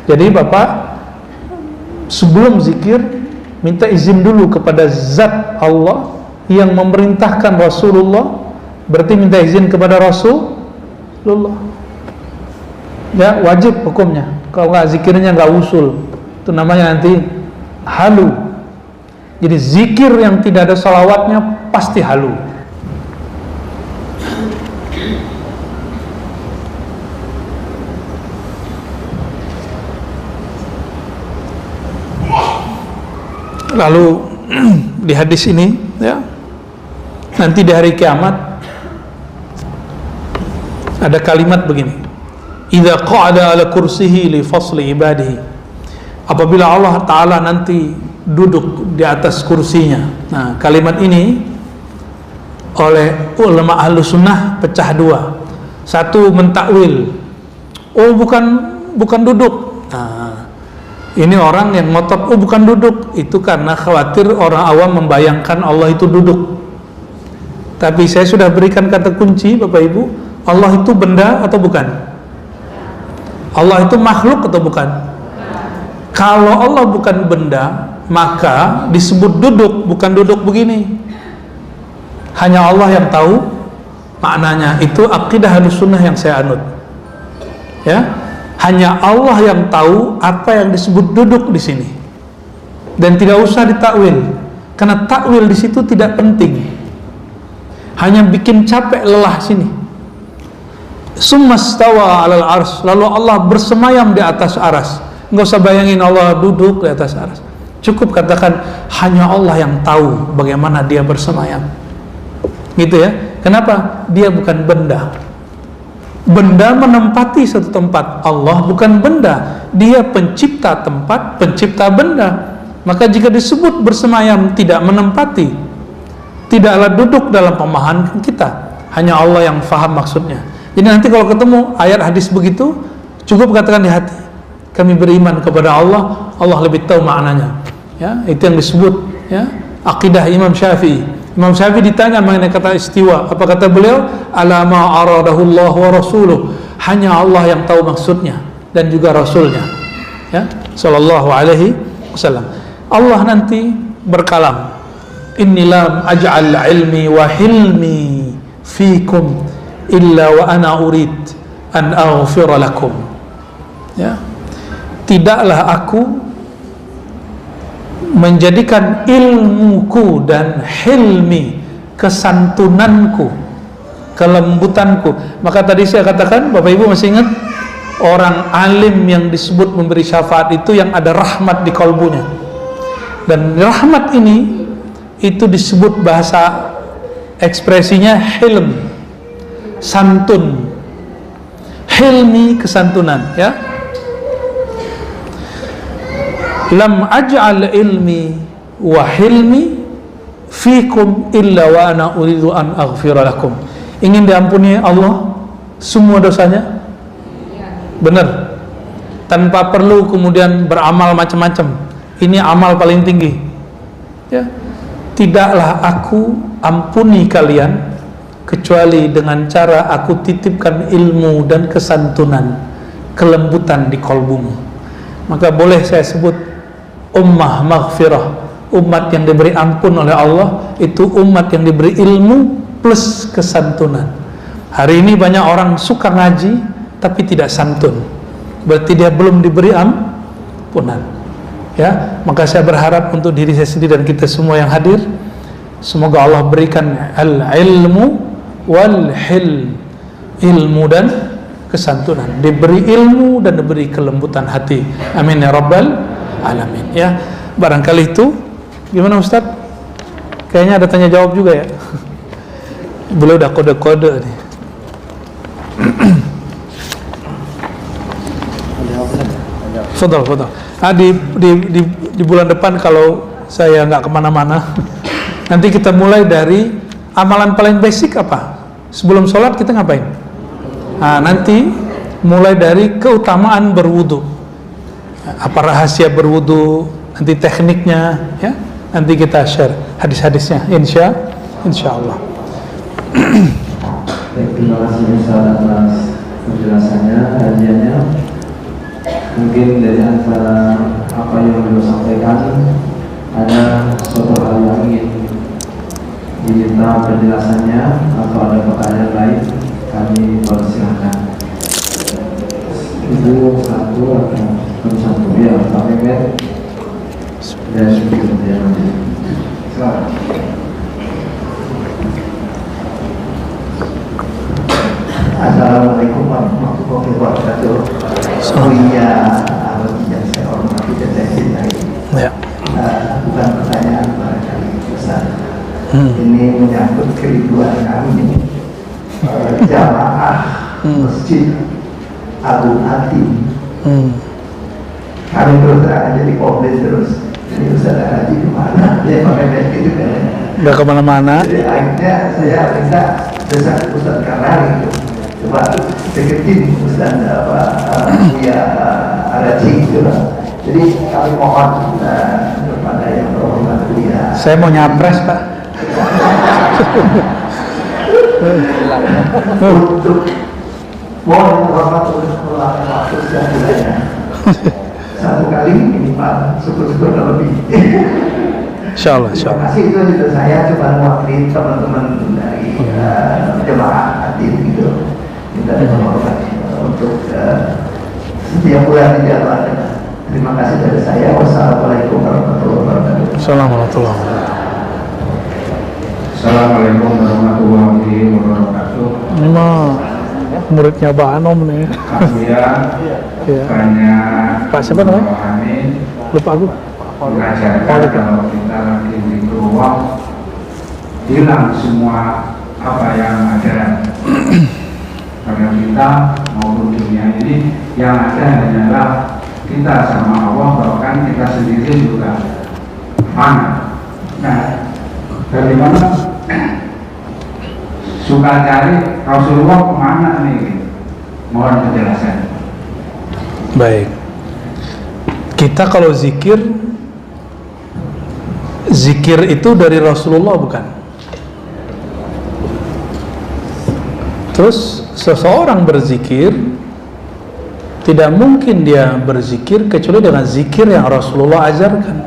Jadi Bapak sebelum zikir minta izin dulu kepada zat Allah yang memerintahkan Rasulullah, berarti minta izin kepada Rasulullah. Ya, wajib hukumnya. Kalau nggak zikirnya nggak usul, itu namanya nanti halu. Jadi zikir yang tidak ada salawatnya pasti halu. Lalu di hadis ini, ya, nanti di hari kiamat ada kalimat begini: idza qa'ada ala kursihi li fasli ibadihi. Apabila Allah Ta'ala nanti duduk di atas kursinya. Nah, kalimat ini oleh ulama ahlu sunnah pecah dua. Satu mentakwil, oh bukan duduk. Nah, ini orang yang ngotot, oh bukan duduk, itu karena khawatir orang awam membayangkan Allah itu duduk. Tapi saya sudah berikan kata kunci Bapak Ibu, Allah itu benda atau bukan? Allah itu makhluk atau bukan? Kalau Allah bukan benda, maka disebut duduk, bukan duduk begini. Hanya Allah yang tahu maknanya. Itu akidah Ahlussunnah yang saya anut. Ya, hanya Allah yang tahu apa yang disebut duduk di sini. Dan tidak usah ditakwil, karena takwil di situ tidak penting. Hanya bikin capek lelah sini. Summastawa 'alal arsy, lalu Allah bersemayam di atas aras. Enggak usah bayangin Allah duduk di atas aras. Cukup katakan hanya Allah yang tahu bagaimana dia bersemayam. Gitu ya. Kenapa? Dia bukan benda. Benda menempati satu tempat. Allah bukan benda. Dia pencipta tempat, pencipta benda. Maka jika disebut bersemayam tidak menempati, tidaklah duduk dalam pemahaman kita. Hanya Allah yang faham maksudnya. Jadi nanti kalau ketemu ayat hadis begitu, cukup katakan di hati, kami beriman kepada Allah, Allah lebih tahu maknanya. Ya, itu yang disebut, ya, akidah Imam Syafi'i. Imam Syafi'i ditanya mengenai kata istiwa, apa kata beliau? Ala ma aradahullah wa rasuluh, hanya Allah yang tahu maksudnya dan juga Rasulnya, ya, sallallahu alaihi wasallam. Allah nanti berkalam, inni lam aj'al ilmi wa hilmi fikum illa wa ana urid an aghfira lakum. Ya, tidaklah aku menjadikan ilmuku dan hilmi, kesantunanku, kelembutanku. Maka tadi saya katakan, Bapak Ibu masih ingat, orang alim yang disebut memberi syafaat itu yang ada rahmat di kalbunya. Dan rahmat ini itu disebut bahasa ekspresinya hilm, santun. Hilmi, kesantunan, ya. Lam aj'al ilmi wa hilmi fikum illa wa ana uridu an aghfira lakum. Ingin diampuni Allah semua dosanya? Benar. Tanpa perlu kemudian beramal macam-macam. Ini amal paling tinggi. Ya. Tidaklah aku ampuni kalian kecuali dengan cara aku titipkan ilmu dan kesantunan, kelembutan di kalbumu. Maka boleh saya sebut ummah maghfirah, umat yang diberi ampun oleh Allah, itu umat yang diberi ilmu plus kesantunan. Hari ini banyak orang suka ngaji tapi tidak santun, berarti dia belum diberi ampunan. Ya, maka saya berharap untuk diri saya sendiri dan kita semua yang hadir, semoga Allah berikan al-ilmu wal hilm, ilmu dan kesantunan, diberi ilmu dan diberi kelembutan hati. Amin ya rabbal alamin. Ya, barangkali itu. Gimana Ustaz? Kayaknya ada tanya jawab juga ya. Beliau udah kode-kode nih. Fadal. Di bulan depan kalau saya nggak kemana-mana, nanti kita mulai dari amalan paling basic apa? Sebelum sholat kita ngapain? Nah, nanti mulai dari keutamaan berwudu, apa rahasia berwudu, nanti tekniknya, ya, nanti kita share hadis-hadisnya, insya Allah. Terima kasih Ustaz atas penjelasannya, kajiannya. Mungkin dari antara apa yang beliau sampaikan ada suatu hal yang ingin diminta penjelasannya atau ada pertanyaan lain, kami persilahkan. Ibu satu atau satu ya, Pak Mehmet dan berikutnya. Assalamualaikum warahmatullahi wabarakatuh. Oh iya, yang saya hormati dan saya cintai. Ya. Bukan pertanyaan barangkali besar. Ini menyangkut kerinduan kami jamaah Masjid Abu Hatim. Kami terus terang aja di komplain terus. Ini Ustaz Haji kemana? Dia pakai bed gitu kan? Nggak kemana-mana. Jadi akhirnya saya minta desak Ustaz Karnari gitu. Coba deketin Ustaz Buya Araji gitu lah. Jadi kami mohon kepada yang terhormat Buya. Saya mau nyapres, Pak. Untuk mohon yang terhormat untuk meluangkan waktu selanjutnya. Satu kali ini Pak, syukur-syukur lebih. Insyaallah, Terima insyaallah. kasih, itu juga saya cuma mewakili teman-teman dari jemaah Hatim gitu. Minta terhormat untuk setiap bulan dijalankan. Terima kasih dari saya. Wassalamualaikum warahmatullahi wabarakatuh. Assalamualaikum warahmatullahi wabarakatuh. Assalamualaikum warahmatullahi wabarakatuh. Ini mah muridnya Pak Anom nih. Saya Ya. banyak Pak siapa namanya? memahami, Lupa aku. mengajarkan kalau kita lagi di ruang hilang semua apa yang ada pada kita maupun dunia ini, yang ada hanyalah kita sama Allah, bahkan kita sendiri juga mana. Nah, dari mana suka cari Rasulullah kemana nih? Mohon penjelasan. Baik. Kita kalau zikir itu dari Rasulullah bukan? Terus seseorang berzikir tidak mungkin dia berzikir kecuali dengan zikir yang Rasulullah ajarkan.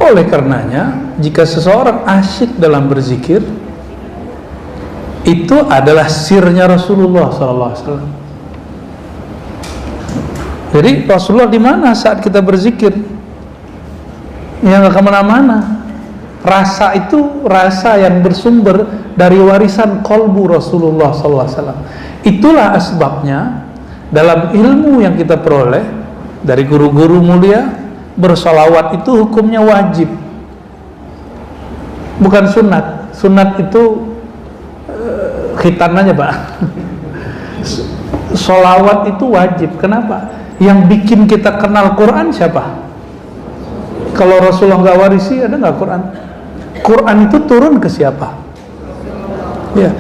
Oleh karenanya, jika seseorang asyik dalam berzikir, itu adalah sirnya Rasulullah SAW. Jadi Rasulullah di mana saat kita berzikir? Yang nggak kemana-mana. Rasa itu rasa yang bersumber dari warisan kolbu Rasulullah SAW. Itulah asbabnya dalam ilmu yang kita peroleh dari guru-guru mulia, bersolawat itu hukumnya wajib, bukan sunat. Sunat itu khitan aja, Pak. Solawat itu wajib. Kenapa? Yang bikin kita kenal Quran siapa? Kalau Rasulullah nggak warisi, ada nggak Quran? Quran itu turun ke siapa? Ya,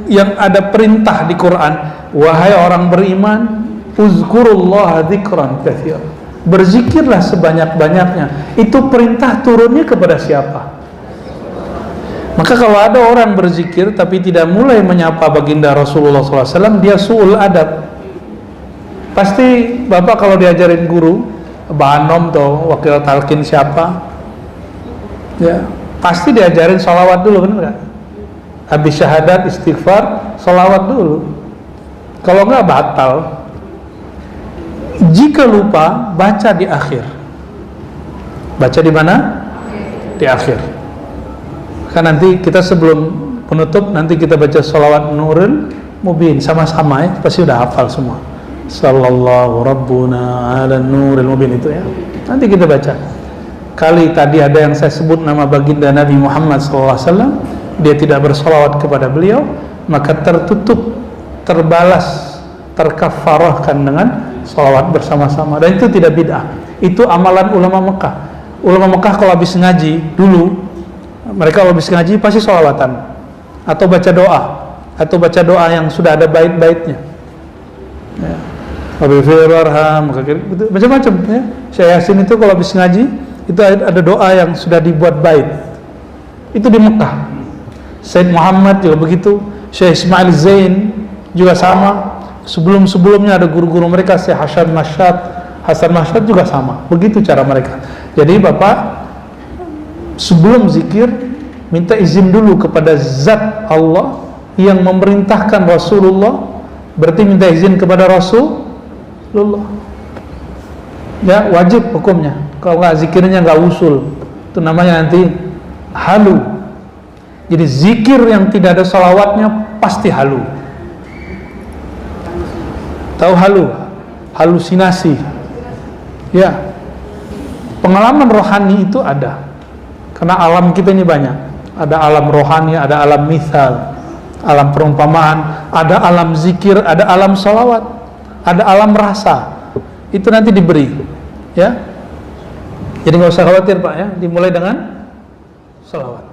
yang ada perintah di Quran, wahai orang beriman, uzkurullah dzikran katsira. Berzikirlah sebanyak-banyaknya. Itu perintah turunnya kepada siapa? Maka kalau ada orang berzikir tapi tidak mulai menyapa baginda Rasulullah SAW, dia su'ul adab. Pasti Bapak kalau diajarin guru, Banom atau wakil talqin siapa, ya pasti diajarin sholawat dulu, benar nggak? Habis syahadat, istighfar, sholawat dulu. Kalau nggak batal. Jika lupa, baca di akhir. Baca di mana? Di akhir. Kan nanti kita sebelum penutup, nanti kita baca sholawat Nurul Mubin sama-sama ya, pasti udah hafal semua. Sallallahu Rabbuna ala Nurul Mubin itu ya. Nanti kita baca. Kali tadi ada yang saya sebut nama baginda Nabi Muhammad SAW, dia tidak bersolawat kepada beliau, maka tertutup, terbalas, terkafarahkan dengan solawat bersama-sama. Dan itu tidak bid'ah. Itu amalan ulama Mekah. Ulama Mekah kalau habis ngaji dulu, mereka kalau habis ngaji pasti sholawatan atau baca doa, atau baca doa yang sudah ada bait-baitnya ya. Macam-macam ya. Syekh Yasin itu kalau habis ngaji itu ada doa yang sudah dibuat bait. Itu di Mekah. Said Muhammad juga begitu, Syekh Ismail Zain juga sama. Sebelum-sebelumnya ada guru-guru mereka, Syekh Hasan Masyad juga sama. Begitu cara mereka. Jadi Bapak sebelum zikir minta izin dulu kepada zat Allah yang memerintahkan Rasulullah, berarti minta izin kepada Rasulullah. Ya, wajib hukumnya. Kalau nggak zikirnya nggak usul, itu namanya nanti halu. Jadi zikir yang tidak ada salawatnya pasti halu. Tahu halu? Halusinasi. Ya, pengalaman rohani itu ada. Karena alam kita ini banyak. Ada alam rohani, ada alam mithal, alam perumpamaan, ada alam zikir, ada alam salawat, ada alam rasa. Itu nanti diberi, ya. Jadi nggak usah khawatir Pak ya. Dimulai dengan salawat.